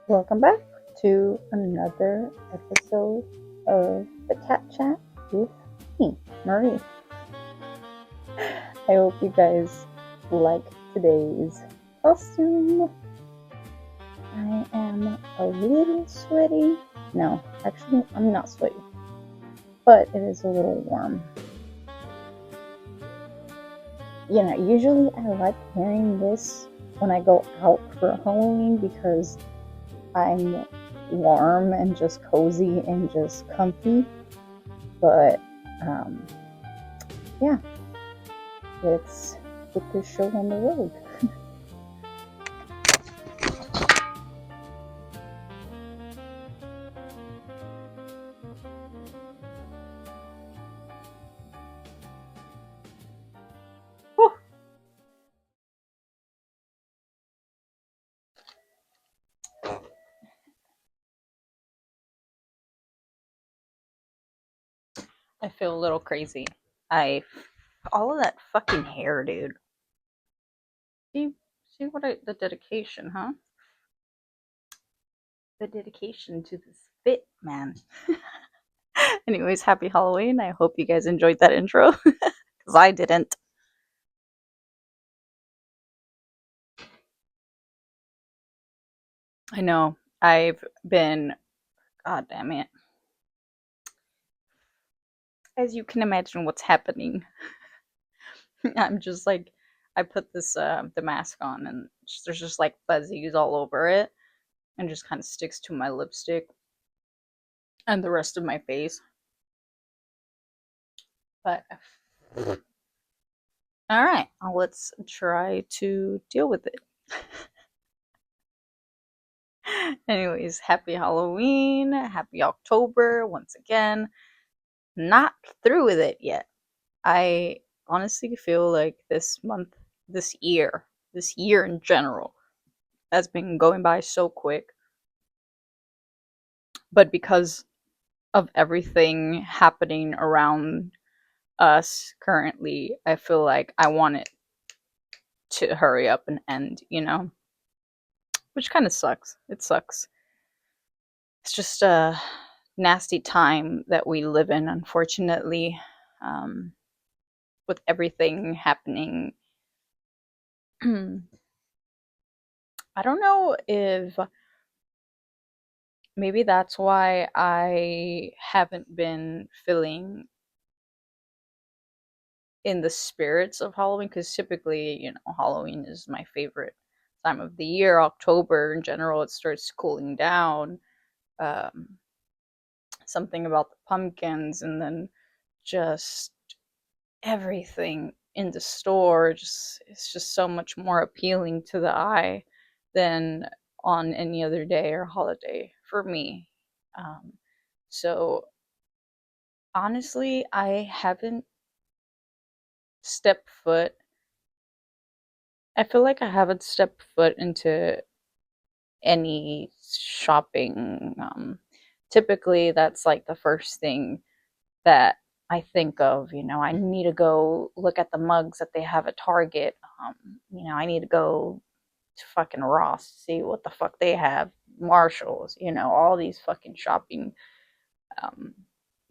Welcome back to another episode of the Cat Chat with me, Marie. I hope you guys like today's costume. I am a little sweaty. No, actually, I'm not sweaty, but it is a little warm. Usually I like wearing this when I go out for Halloween because I'm warm and just cozy and just comfy. But yeah, let's get this show on the road. I feel a little crazy. All of that fucking hair, dude. See the dedication, huh? The dedication to this fit, man. Anyways, happy Halloween. I hope you guys enjoyed that intro because I didn't. I know. I've been, god damn it. As you can imagine, what's happening. I'm just like, I put this the mask on, and there's just like fuzzies all over it, and just kind of sticks to my lipstick and the rest of my face. But all right, let's try to deal with it. Anyways, happy Halloween, happy October once again. Not through with it yet. I honestly feel like this month, this year in general, has been going by so quick. But because of everything happening around us currently, I feel like I want it to hurry up and end, Which kind of sucks. It sucks. It's just a nasty time that we live in, unfortunately, um, with everything happening. I don't know if maybe that's why I haven't been feeling in the spirits of Halloween, because typically, Halloween is my favorite time of the year. October in general, it starts cooling down. Um, Something about the pumpkins, and then just everything in the store, just it's just so much more appealing to the eye than on any other day or holiday for me. Um, so honestly, I haven't stepped foot. I feel like I haven't stepped foot into any shopping. Typically, that's like the first thing that I think of. I need to go look at the mugs that they have at Target. I need to go to fucking Ross, see what the fuck they have, Marshalls, all these fucking shopping, um,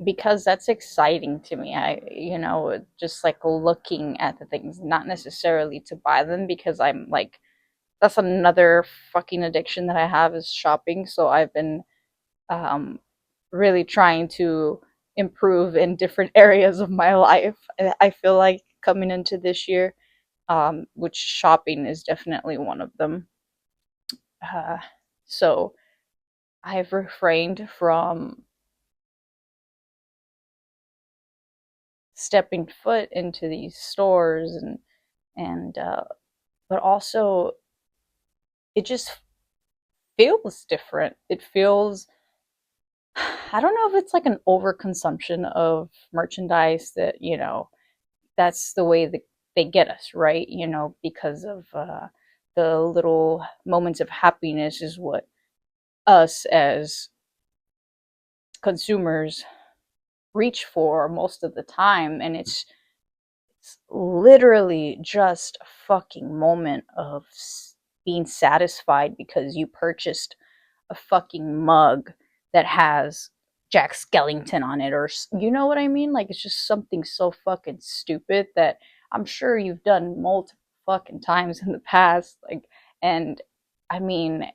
because that's exciting to me. Just like looking at the things, not necessarily to buy them, because I'm like, that's another fucking addiction that I have, is shopping. So I've been um, really trying to improve in different areas of my life. I feel like coming into this year, which shopping is definitely one of them. Uh, so I've refrained from stepping foot into these stores, and but also it just feels different. It feels, I don't know if it's like an overconsumption of merchandise that, that's the way that they get us, right? Because of the little moments of happiness is what us as consumers reach for most of the time. And it's literally just a fucking moment of being satisfied because you purchased a fucking mug that has Jack Skellington on it, or you know what I mean? Like it's just something so fucking stupid that I'm sure you've done multiple fucking times in the past. Like, and I mean,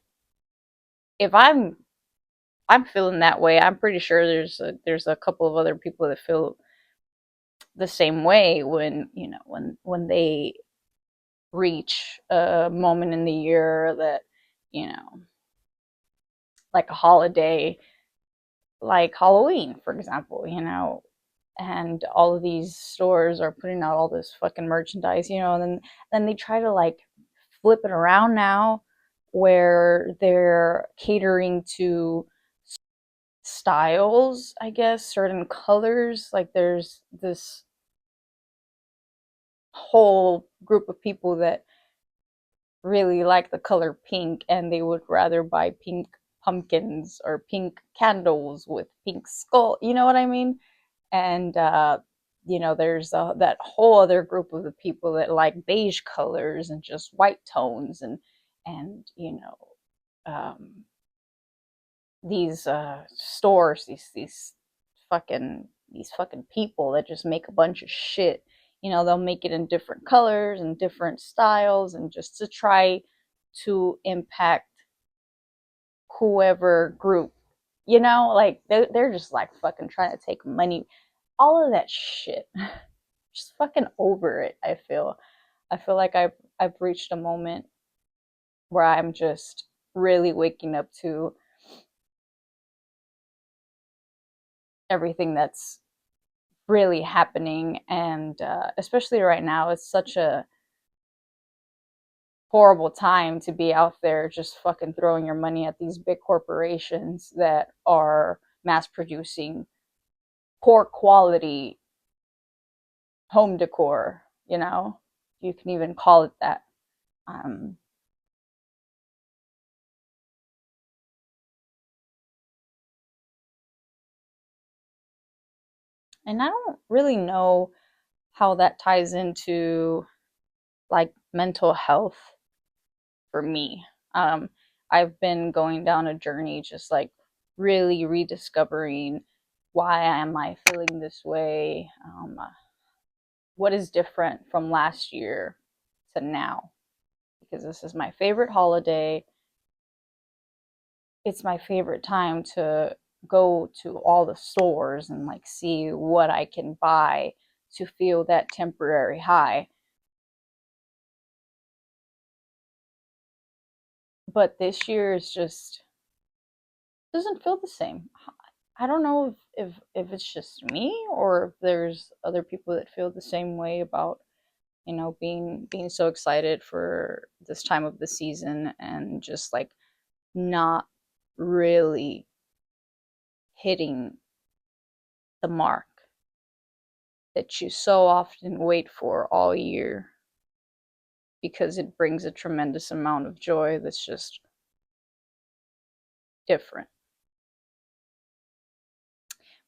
if I'm feeling that way, I'm pretty sure there's a couple of other people that feel the same way when when they reach a moment in the year that you know like a holiday like Halloween, for example, and all of these stores are putting out all this fucking merchandise, and then they try to like flip it around now where they're catering to styles, I guess, certain colors. Like there's this whole group of people that really like the color pink and they would rather buy pink pumpkins or pink candles with pink skull. You know what I mean? And there's that whole other group of the people that like beige colors and just white tones and um, these stores, these fucking people that just make a bunch of shit. They'll make it in different colors and different styles, and just to try to impact whoever group. Like they're just like fucking trying to take money. All of that shit. Just fucking over it. I feel like I've reached a moment where I'm just really waking up to everything that's really happening, and especially right now, it's such a horrible time to be out there just fucking throwing your money at these big corporations that are mass producing poor quality home decor. You can even call it that. um, and I don't really know how that ties into like mental health for me. Um, I've been going down a journey just like really rediscovering why am I feeling this way? What is different from last year to now? Because this is my favorite holiday. It's my favorite time to go to all the stores and like see what I can buy to feel that temporary high. But this year is just doesn't feel the same. I don't know if it's just me or if there's other people that feel the same way about being so excited for this time of the season and just like not really hitting the mark that you so often wait for all year because it brings a tremendous amount of joy that's just different,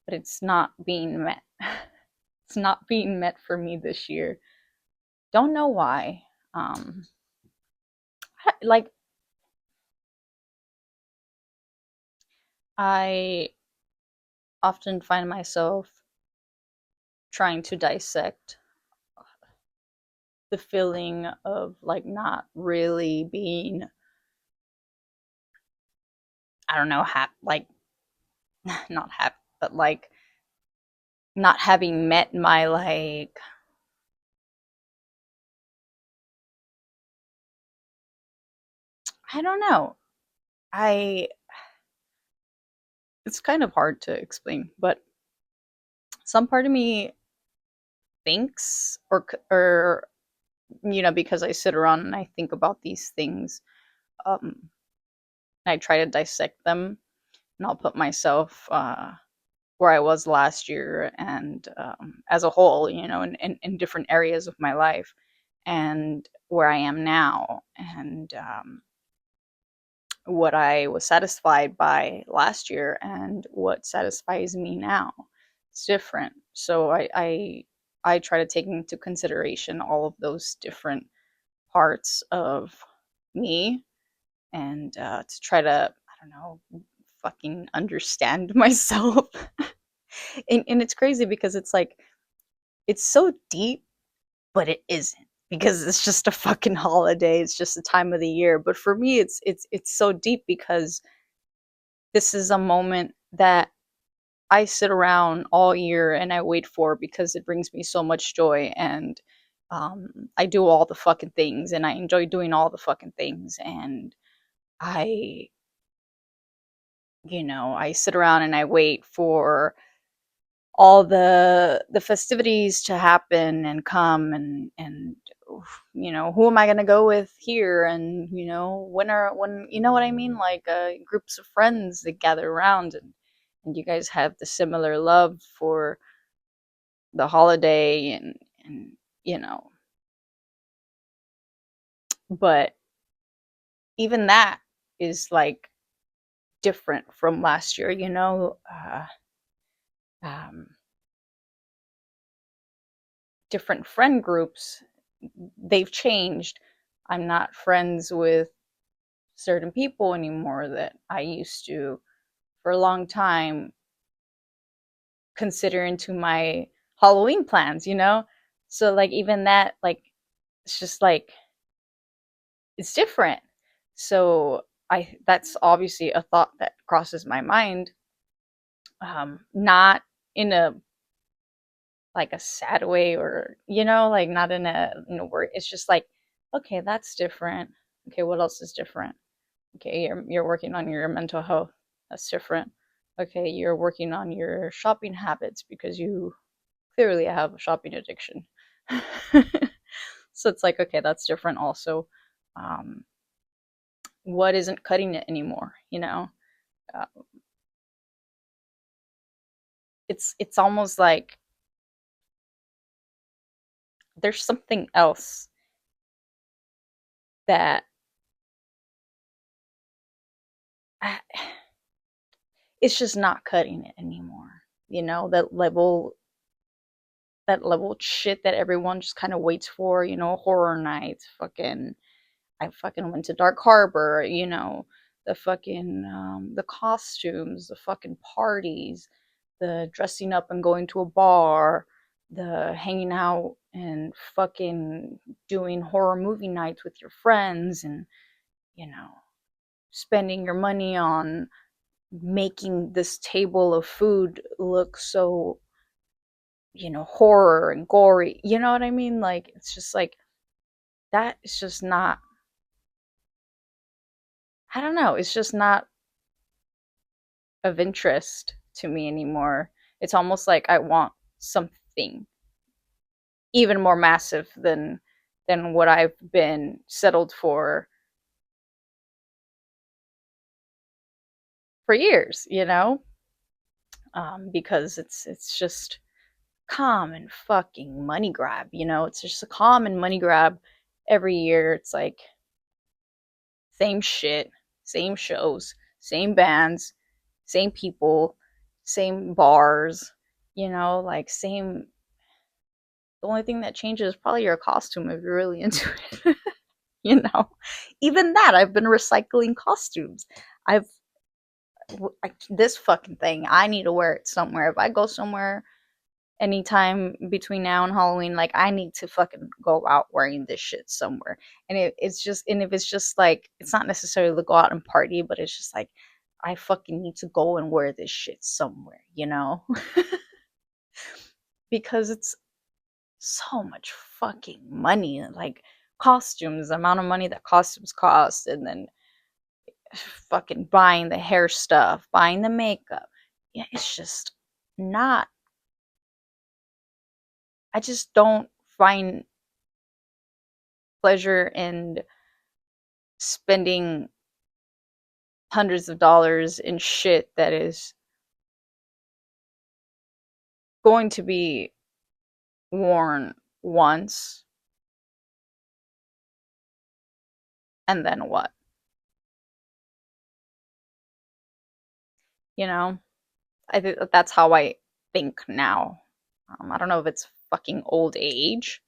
but it's not being met. It's not being met for me this year. Don't know why. Um, like I often find myself trying to dissect the feeling of like not really being, I don't know, like not happy, but like not having met my like I don't know. I It's kind of hard to explain, but some part of me thinks or because I sit around and I think about these things, um I try to dissect them, and I'll put myself where I was last year and as a whole, in different areas of my life and where I am now, and what I was satisfied by last year and what satisfies me now. It's different. So I try to take into consideration all of those different parts of me and to try to, I don't know, fucking understand myself. And it's crazy because it's like, it's so deep, but it isn't, because it's just a fucking holiday. It's just a time of the year. But for me, it's so deep because this is a moment that I sit around all year and I wait for, because it brings me so much joy. And I do all the fucking things and I enjoy doing all the fucking things. And I, I sit around and I wait for all the festivities to happen and come, and who am I going to go with here, and when you know what I mean, like groups of friends that gather around, and you guys have the similar love for the holiday, and you know but even that is like different from last year. Um Different friend groups, they've changed. I'm not friends with certain people anymore that I used to for a long time consider into my Halloween plans. So like even that, like, it's just like, it's different. So I that's obviously a thought that crosses my mind. Not in a like a sad way, or like not in a word. It's just like, okay, that's different. Okay, what else is different? Okay, you're working on your mental health. That's different. Okay, you're working on your shopping habits because you clearly have a shopping addiction. So it's like, okay, that's different also. Um, what isn't cutting it anymore? Uh, it's almost like there's something else that I, it's just not cutting it anymore. That level shit that everyone just kind of waits for. Horror nights, fucking. I fucking went to Dark Harbor. The costumes, the fucking parties, the dressing up and going to a bar, the hanging out and fucking doing horror movie nights with your friends, and you know spending your money on making this table of food look so horror and gory. You know what I mean? Like, it's just like, that is just not, I don't know, it's just not of interest to me anymore. It's almost like I want something even more massive than what I've been settled for years. Because it's just common fucking money grab. It's just a common money grab every year. It's like same shit, same shows, same bands, same people, same bars, like same. The only thing that changes is probably your costume if you're really into it. you know, Even that, I've been recycling costumes. I've this fucking thing. I need to wear it somewhere. If I go somewhere anytime between now and Halloween, like, I need to fucking go out wearing this shit somewhere. And if it's just like, it's not necessarily to go out and party, but it's just like, I fucking need to go and wear this shit somewhere. Because it's so much fucking money, like costumes, the amount of money that costumes cost, and then fucking buying the hair stuff, buying the makeup. Yeah, it's just not, I just don't find pleasure in spending hundreds of dollars in shit that is going to be worn once, and then what? You know? I think that's how I think now. I don't know if it's fucking old age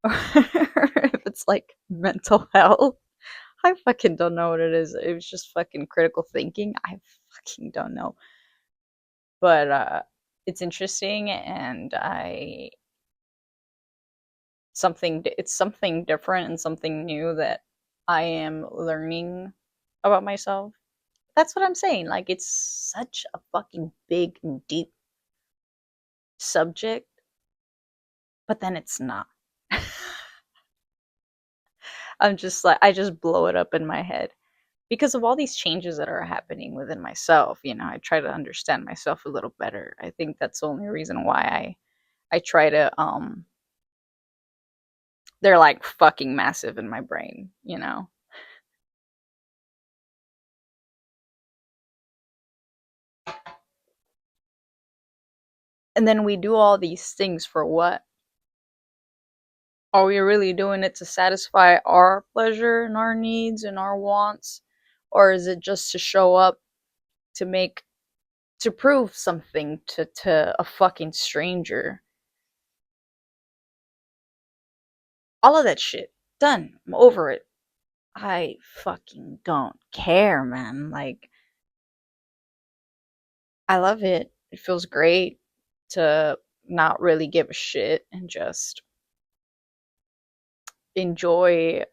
or if it's like mental health. I fucking don't know what it is. It was just fucking critical thinking. I fucking don't know. But it's interesting, and I something it's something different and something new that I am learning about myself. That's what I'm saying. Like, it's such a fucking big and deep subject, but then it's not. I'm just like, I just blow it up in my head because of all these changes that are happening within myself. I try to understand myself a little better. I think that's the only reason why I try to they're like fucking massive in my brain. And then we do all these things for what? Are we really doing it to satisfy our pleasure and our needs and our wants? Or is it just to show up to make to prove something to a fucking stranger? All of that shit. Done. I'm over it. I fucking don't care, man. Like, I love it. It feels great to not really give a shit and just enjoy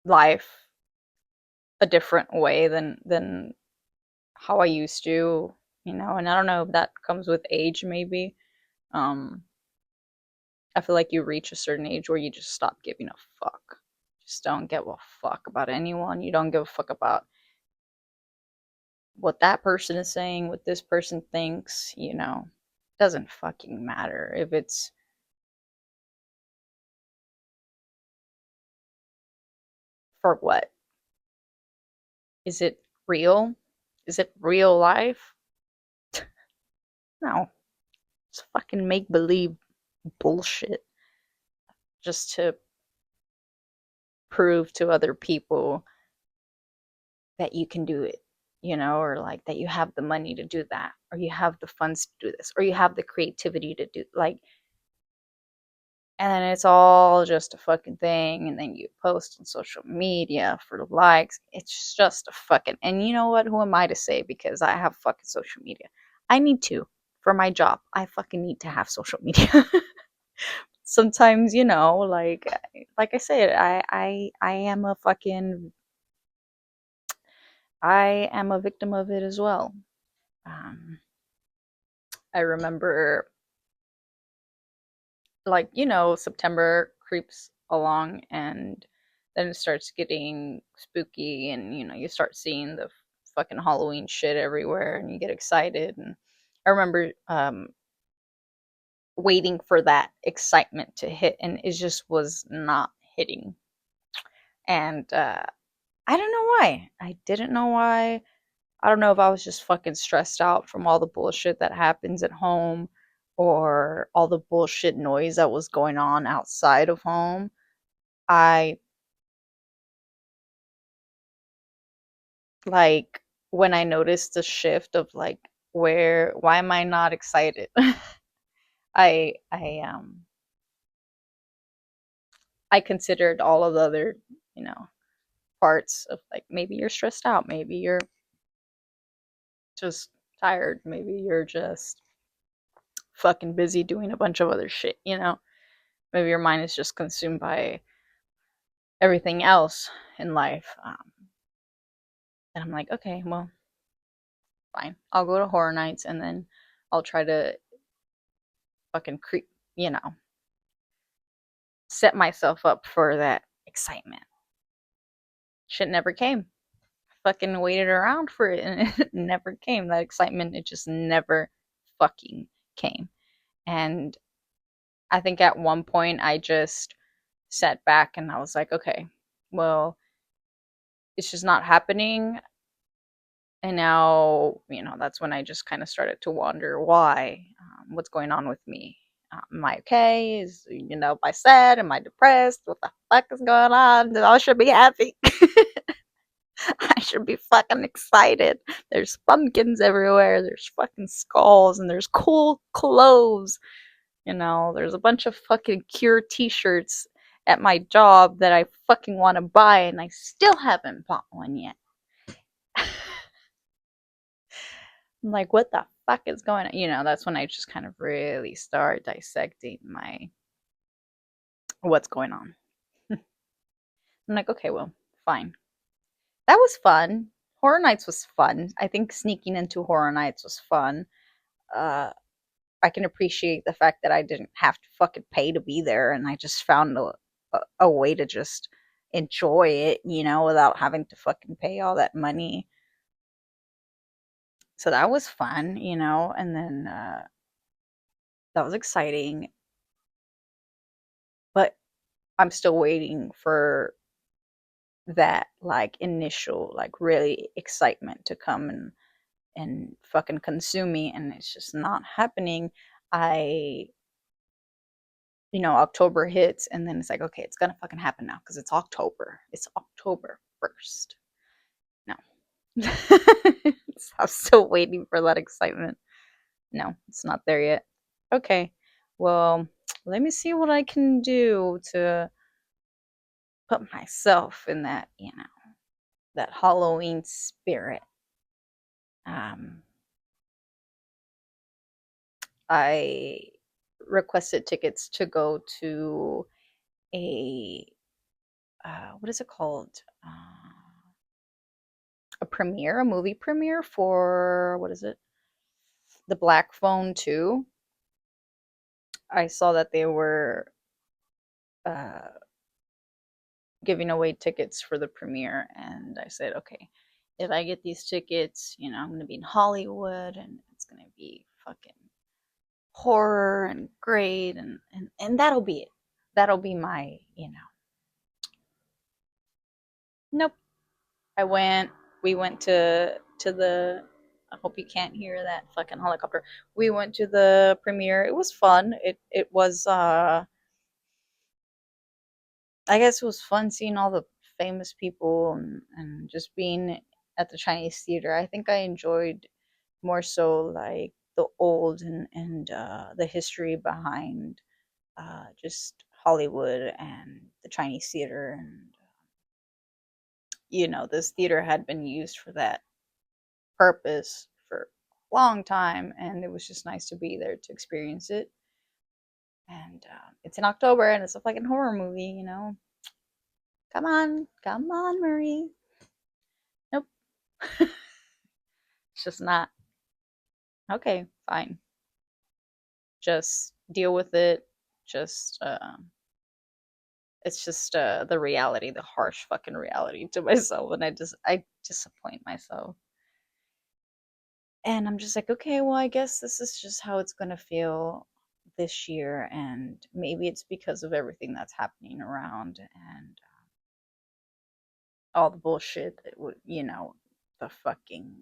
life a different way than how I used to. And I don't know if that comes with age, maybe. Um, I feel like you reach a certain age where you just stop giving a fuck. Just don't give a fuck about anyone. You don't give a fuck about what that person is saying, what this person thinks. Doesn't fucking matter if it's for what. Is it real? Is it real life? No. It's fucking make believe bullshit just to prove to other people that you can do it, or like that you have the money to do that, or you have the funds to do this, or you have the creativity to do like, and then it's all just a fucking thing, and then you post on social media for likes. It's just a fucking, and you know what? Who am I to say? Because I have fucking social media. I need to for my job. I fucking need to have social media. Sometimes, like I said, I am a fucking I am a victim of it as well. Um, I remember, like, September creeps along, and then it starts getting spooky, and, you start seeing the fucking Halloween shit everywhere, and you get excited. And I remember waiting for that excitement to hit, and it just was not hitting. And I don't know why. I didn't know why. I don't know if I was just fucking stressed out from all the bullshit that happens at home, or all the bullshit noise that was going on outside of home. I like when I noticed the shift of like, why am I not excited? I considered all of the other, you know, parts of, like, maybe you're stressed out, maybe you're just tired, maybe you're just fucking busy doing a bunch of other shit. Maybe your mind is just consumed by everything else in life. And I'm like, okay, well, fine. I'll go to horror nights, and then I'll try to fucking you know, set myself up for that excitement. Shit never came. Fucking waited around for it, and it never came. That excitement, it just never fucking came. And I think at one point I just sat back and I was like, okay, well, it's just not happening. And now, that's when I just kind of started to wonder why, what's going on with me. Am I okay? Am I sad? Am I depressed? What the fuck is going on? I should be happy. I should be fucking excited. There's pumpkins everywhere. There's fucking skulls, and there's cool clothes. There's a bunch of fucking Cure t-shirts, at my job that I fucking want to buy, and I still haven't bought one yet. I'm like, what the fuck is going on? That's when I just kind of really start dissecting my what's going on. I'm like, okay, well, fine. That was fun. Horror Nights was fun. I think sneaking into Horror Nights was fun. Uh, I can appreciate the fact that I didn't have to fucking pay to be there, and I just found a way to just enjoy it, without having to fucking pay all that money. So that was fun, and then that was exciting. But I'm still waiting for that like initial like really excitement to come and fucking consume me, and it's just not happening. I October hits, and then it's like, okay, it's gonna fucking happen now because it's October. It's October 1st. No. I'm still waiting for that excitement. No, it's not there yet. Okay. Well, let me see what I can do to put myself in that Halloween spirit. Um, I requested tickets to go to a what is it called? A premiere, a movie premiere for what is it? The Black Phone 2. I saw that they were uh, giving away tickets for the premiere, and I said, okay, if I get these tickets, I'm gonna be in Hollywood, and it's gonna be fucking horror and great, and that'll be it. That'll be my. Nope. I went. We went to the. I hope you can't hear that fucking helicopter. We went to the premiere. It was fun. It was. I guess it was fun seeing all the famous people and just being at the Chinese theater. I think I enjoyed more so like the old and the history behind just Hollywood and the Chinese theater. And this theater had been used for that purpose for a long time, and it was just nice to be there to experience it. And it's in October, and it's a fucking horror movie. Come on, Marie. Nope. It's just not. Okay, fine. Just deal with it. Just it's just the reality, the harsh fucking reality to myself, and I disappoint myself. And I'm just like, okay, well, I guess this is just how it's gonna feel this year, and maybe it's because of everything that's happening around and all the bullshit that would, the fucking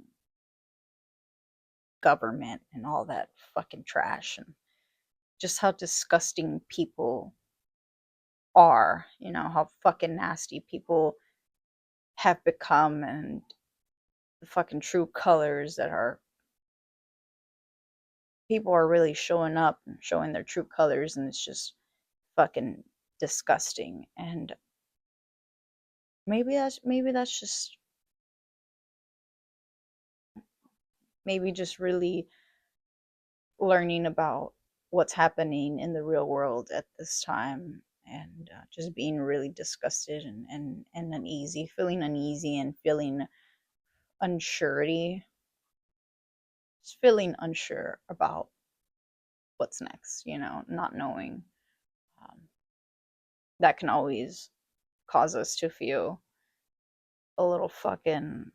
government and all that fucking trash, and just how disgusting people are, how fucking nasty people have become, and the fucking true colors that are people are really showing up and showing their true colors, and it's just fucking disgusting. And maybe that's just maybe just really learning about what's happening in the real world at this time, and just being really disgusted and uneasy, feeling uneasy and feeling unsurety, just feeling unsure about what's next, not knowing. Um, that can always cause us to feel a little fucking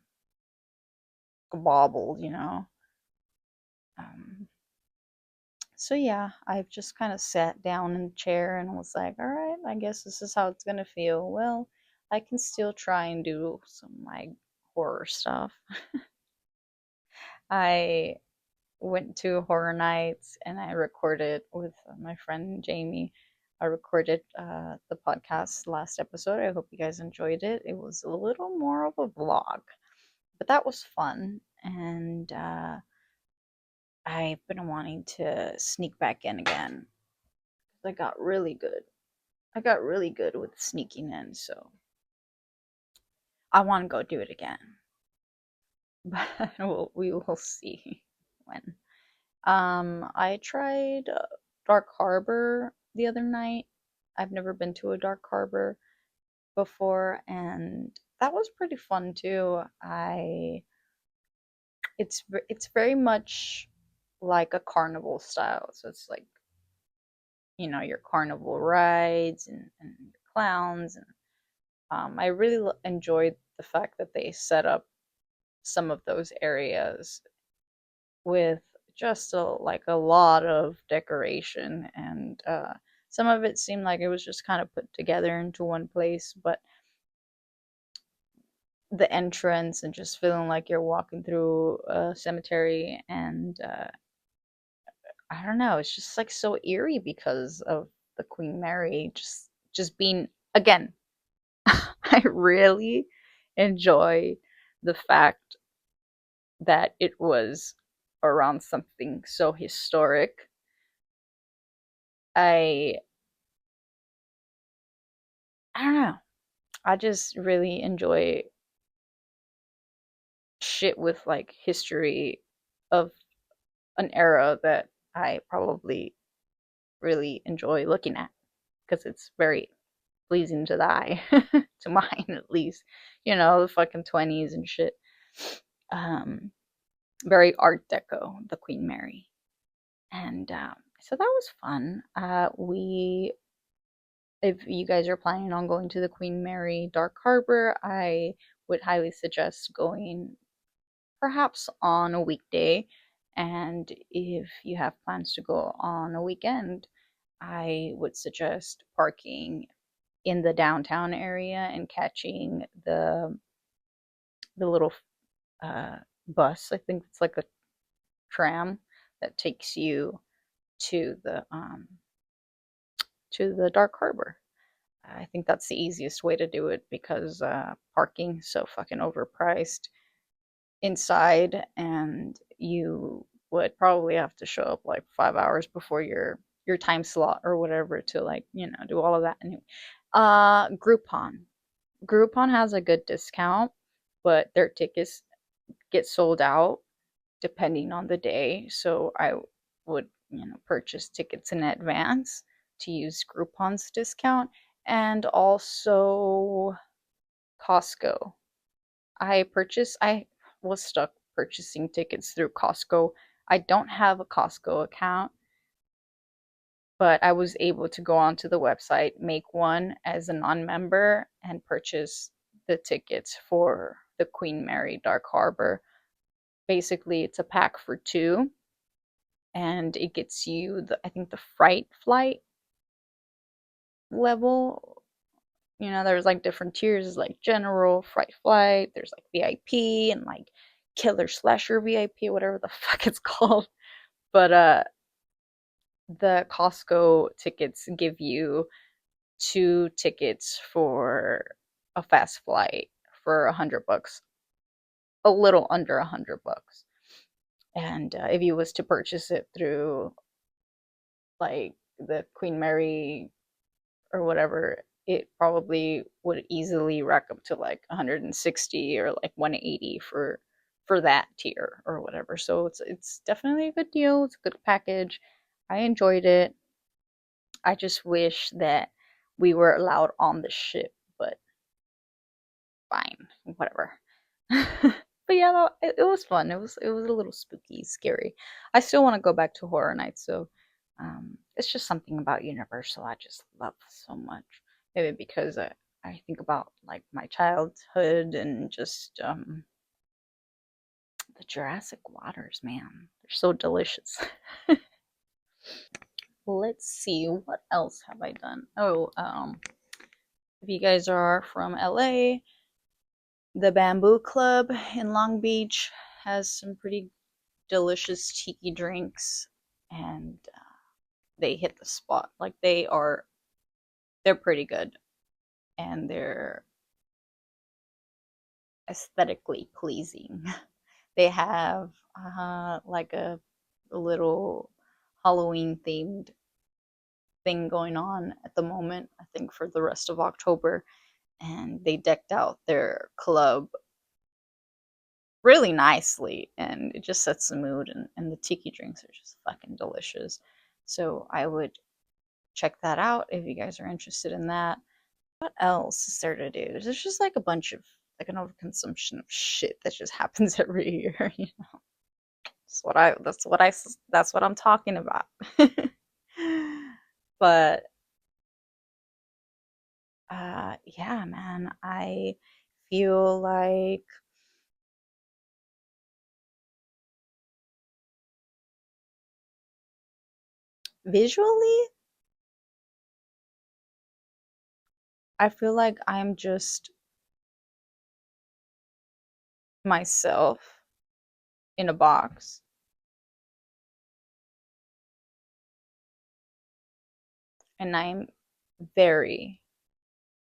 bobbled. Um, so yeah, I've just kind of sat down in the chair and was like, all right, I guess this is how it's gonna feel. Well, I can still try and do some like horror stuff. I went to Horror Nights and I recorded with my friend Jamie. I recorded the podcast last episode. I hope you guys enjoyed it. It was a little more of a vlog, but that was fun. And I've been wanting to sneak back in again. I got really good. I got really good with sneaking in, so I want to go do it again. But we will see when. I tried Dark Harbor the other night. I've never been to a Dark Harbor before, and that was pretty fun too. I it's very much like a carnival style, so it's like your carnival rides and clowns, and I really enjoyed the fact that they set up some of those areas with just like a lot of decoration, and some of it seemed like it was just kind of put together into one place, but the entrance and just feeling like you're walking through a cemetery, and I don't know, it's just like so eerie because of the Queen Mary just being, again, I really enjoy the fact that it was around something so historic. I I don't know. I just really enjoy shit with like history of an era that I probably really enjoy looking at because it's very pleasing to the eye, to mine at least. The fucking 20s and shit. Um, Very Art Deco, the Queen Mary. And so that was fun. If you guys are planning on going to the Queen Mary Dark Harbor, I would highly suggest going perhaps on a weekday. And if you have plans to go on a weekend, I would suggest parking in the downtown area and catching the little uh, bus. I think it's like a tram that takes you to the Dark Harbor. I think that's the easiest way to do it because parking so fucking overpriced inside, and you would probably have to show up like 5 hours before your time slot or whatever to like do all of that. Anyway, Groupon. Groupon has a good discount, but their tickets get sold out depending on the day. So I would purchase tickets in advance to use Groupon's discount, and also Costco. I was stuck purchasing tickets through Costco. I don't have a Costco account, but I was able to go onto the website, make one as a non-member, and purchase the tickets for the Queen Mary Dark Harbor. Basically, it's a pack for two, and it gets you I think the fright flight level. There's like different tiers, like general, fright flight, there's like VIP, and like killer slasher VIP, whatever the fuck it's called. But the Costco tickets give you two tickets for a fast flight for $100, a little under $100. And if you was to purchase it through like the Queen Mary or whatever, it probably would easily rack up to like 160 or like 180 for that tier or whatever. So it's definitely a good deal. It's a good package. I enjoyed it. I just wish that we were allowed on the ship, but fine, whatever. But yeah, no, it was fun. It was a little spooky, scary. I still want to go back to Horror Nights, so it's just something about Universal I just love so much. Maybe because I think about like my childhood and just the Jurassic waters, man. They're so delicious. Let's see, what else have I done? Oh, if you guys are from LA, the Bamboo Club in Long Beach has some pretty delicious tiki drinks, and they hit the spot. Like they're pretty good, and they're aesthetically pleasing. They have like a little Halloween themed thing going on at the moment, I think, for the rest of October. And they decked out their club really nicely, and it just sets the mood. And the tiki drinks are just fucking delicious. So I would check that out if you guys are interested in that. What else is there to do? There's just like a bunch of like an overconsumption of shit that just happens every year. You know, that's what I'm talking about. But yeah, man, I feel like visually, I feel like I'm just myself in a box, and I'm very,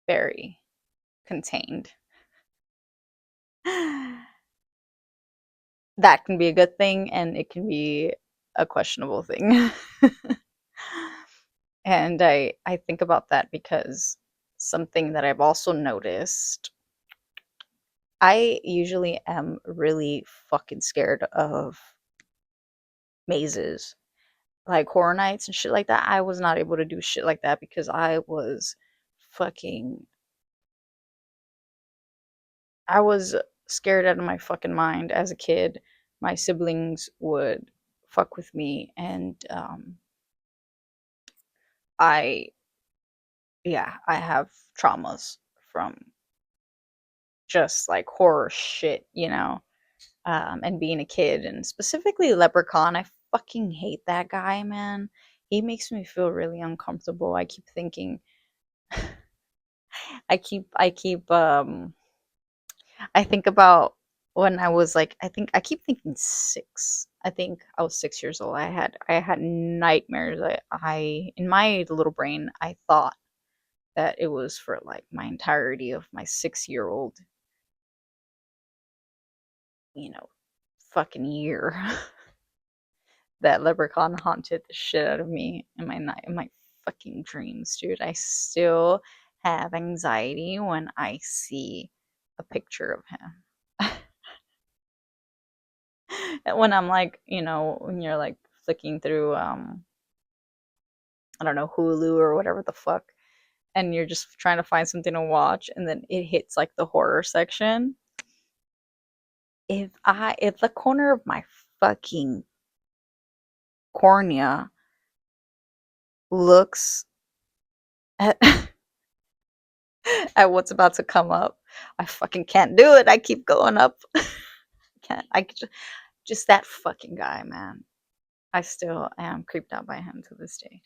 very contained. That can be a good thing, and it can be a questionable thing. And I think about that because something that I've also noticed, I usually am really fucking scared of mazes, like horror nights and shit like that. I was not able to do shit like that because fucking I was scared out of my fucking mind as a kid. My siblings would fuck with me, and I yeah, I have traumas from just like horror shit, you know, and being a kid, and specifically Leprechaun. I fucking hate that guy, man. He makes me feel really uncomfortable. I keep thinking, I keep, I think about when I was like, I keep thinking 6. I think I was 6 years old. I had nightmares. In my little brain, I thought that it was for like my entirety of my 6-year-old, you know, fucking year. That leprechaun haunted the shit out of me in my fucking dreams, dude. I still have anxiety when I see a picture of him. When I'm like, you know, when you're like flicking through I don't know, Hulu or whatever the fuck, and you're just trying to find something to watch, and then it hits like the horror section. If the corner of my fucking cornea looks at at what's about to come up, I fucking can't do it. I keep going up. Can't. Just that fucking guy, man. I still am creeped out by him to this day.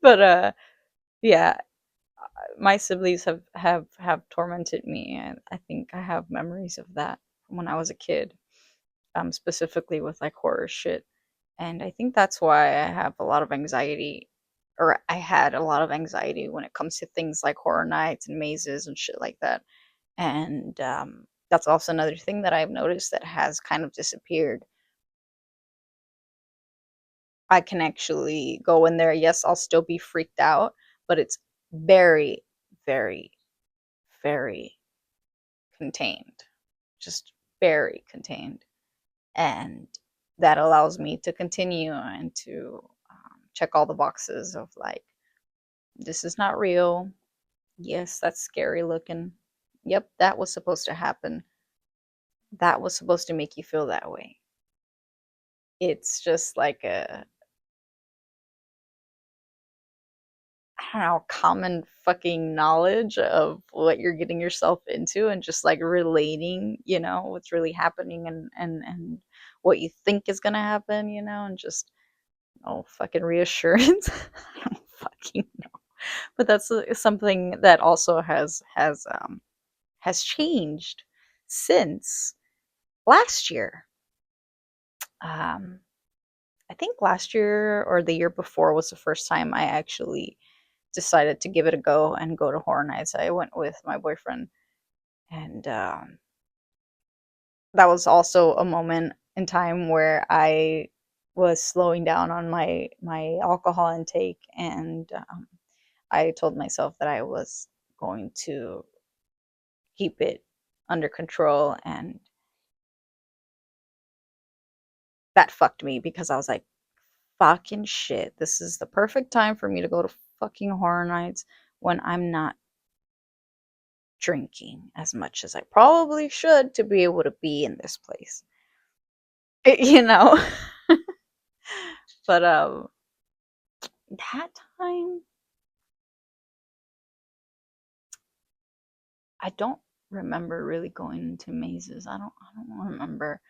But yeah, my siblings have tormented me, and I think I have memories of that from when I was a kid, specifically with like horror shit. And I think that's why I have a lot of anxiety, or I had a lot of anxiety when it comes to things like horror nights and mazes and shit like that. And that's also another thing that I've noticed that has kind of disappeared. I can actually go in there. Yes, I'll still be freaked out, but it's very, very, very contained. Just very contained. And that allows me to continue and to check all the boxes of like, this is not real. Yes, that's scary looking. Yep, that was supposed to happen. That was supposed to make you feel that way. It's just like a, I don't know, common fucking knowledge of what you're getting yourself into, and just like relating, you know, what's really happening, and what you think is gonna happen, you know, and just oh fucking reassurance. I don't fucking know. But that's something that also has changed since last year. Um I think last year or the year before was the first time I actually decided to give it a go and go to horror nights. I went with my boyfriend, and that was also a moment in time where I was slowing down on my alcohol intake, and I told myself that I was going to keep it under control, and that fucked me because I was like, fucking shit, this is the perfect time for me to go to fucking horror nights when I'm not drinking as much as I probably should to be able to be in this place. You know? But that time I don't remember really going into mazes. I don't remember.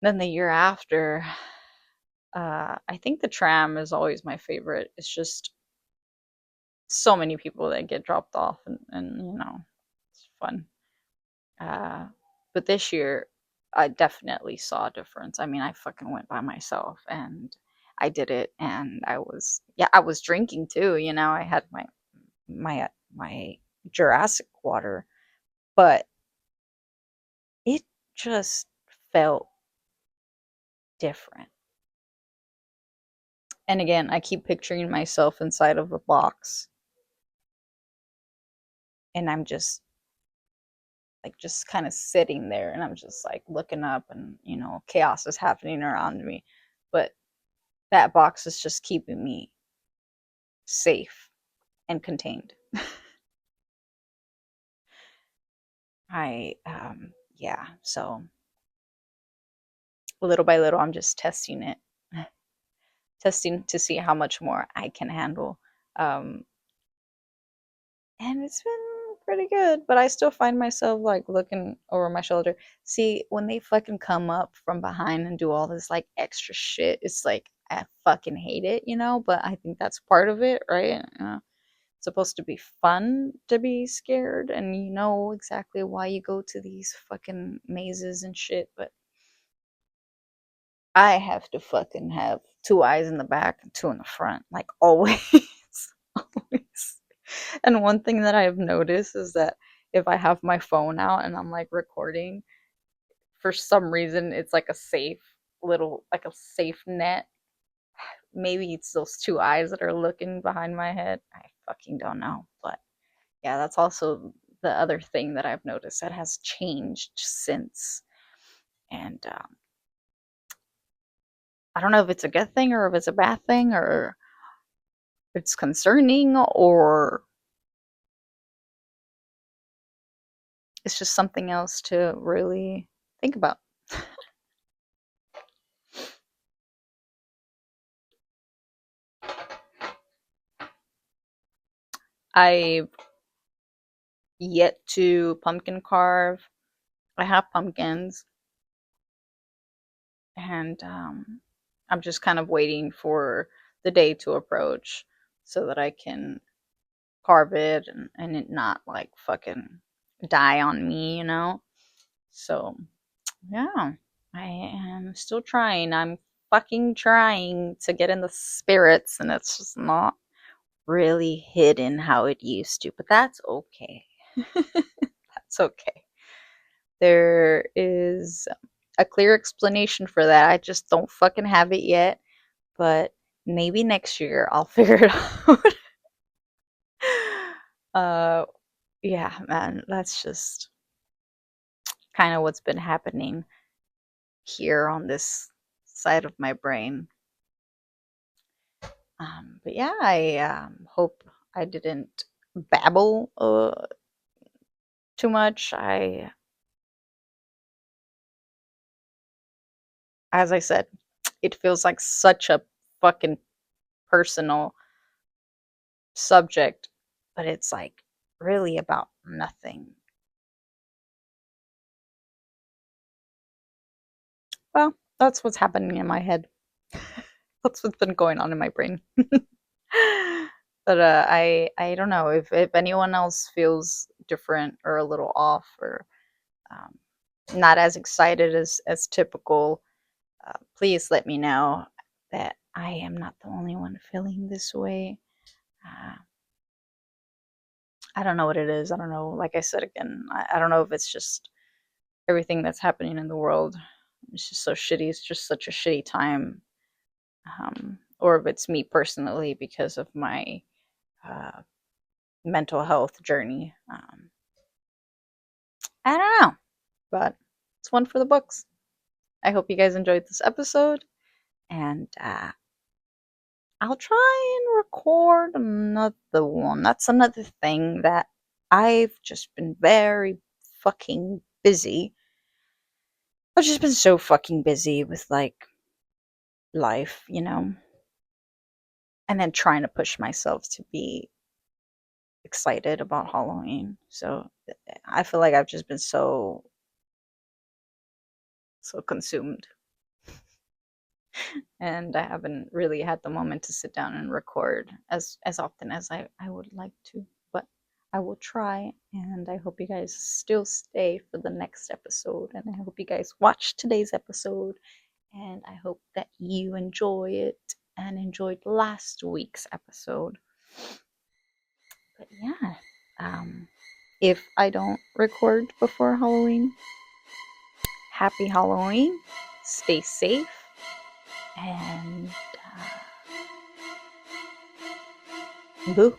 Then the year after, I think the tram is always my favorite. It's just so many people that get dropped off, and it's fun. Uh, but this year, I definitely saw a difference. I mean, I fucking went by myself and I did it, and I was drinking too. I had my Jurassic water, but it just felt different. And again, I keep picturing myself inside of a box, and I'm just kind of sitting there, and I'm just like looking up, and chaos is happening around me, but that box is just keeping me safe and contained. Yeah, so little by little, I'm just testing it, testing to see how much more I can handle. Um, and it's been pretty good, but I still find myself like looking over my shoulder. See, when they fucking come up from behind and do all this like extra shit, it's like I fucking hate it, but I think that's part of it, right? It's supposed to be fun to be scared, and you know exactly why you go to these fucking mazes and shit, but I have to fucking have two eyes in the back and two in the front, like always. Always. And one thing that I've noticed is that if I have my phone out and I'm like recording, for some reason it's like a safe like a safe net. Maybe it's those two eyes that are looking behind my head. I fucking don't know. But yeah, that's also the other thing that I've noticed that has changed since. And I don't know if it's a good thing or if it's a bad thing or it's concerning or it's just something else to really think about. I've yet to pumpkin carve. I have pumpkins, and I'm just kind of waiting for the day to approach so that I can carve it and it not like fucking die on me. So, yeah, I am still trying. I'm fucking trying to get in the spirits, and it's just not really hidden how it used to, but that's okay. That's okay. There is a clear explanation for that. I just don't fucking have it yet, but maybe next year I'll figure it out. uh yeah, man, that's just kind of what's been happening here on this side of my brain. But yeah, I hope I didn't babble too much. As I said, it feels like such a fucking personal subject, but it's like really about nothing. Well, that's what's happening in my head. That's what's been going on in my brain. But I don't know if anyone else feels different or a little off or um, not as excited as typical. Please let me know that I am not the only one feeling this way. Uh, I don't know what it is. I don't know. Like I said again, I don't know if it's just everything that's happening in the world. It's just so shitty. It's just such a shitty time. Or if it's me personally because of my uh, mental health journey. I don't know, but it's one for the books. I hope you guys enjoyed this episode, and I'll try and record another one. That's another thing that I've just been very fucking busy. I've just been so fucking busy with like life, you know, and then trying to push myself to be excited about Halloween. So I feel like I've just been so consumed, and I haven't really had the moment to sit down and record as often as I would like to. But I will try, and I hope you guys still stay for the next episode, and I hope you guys watched today's episode, and I hope that you enjoy it and enjoyed last week's episode. But yeah, if I don't record before Halloween, happy Halloween, stay safe, and boo.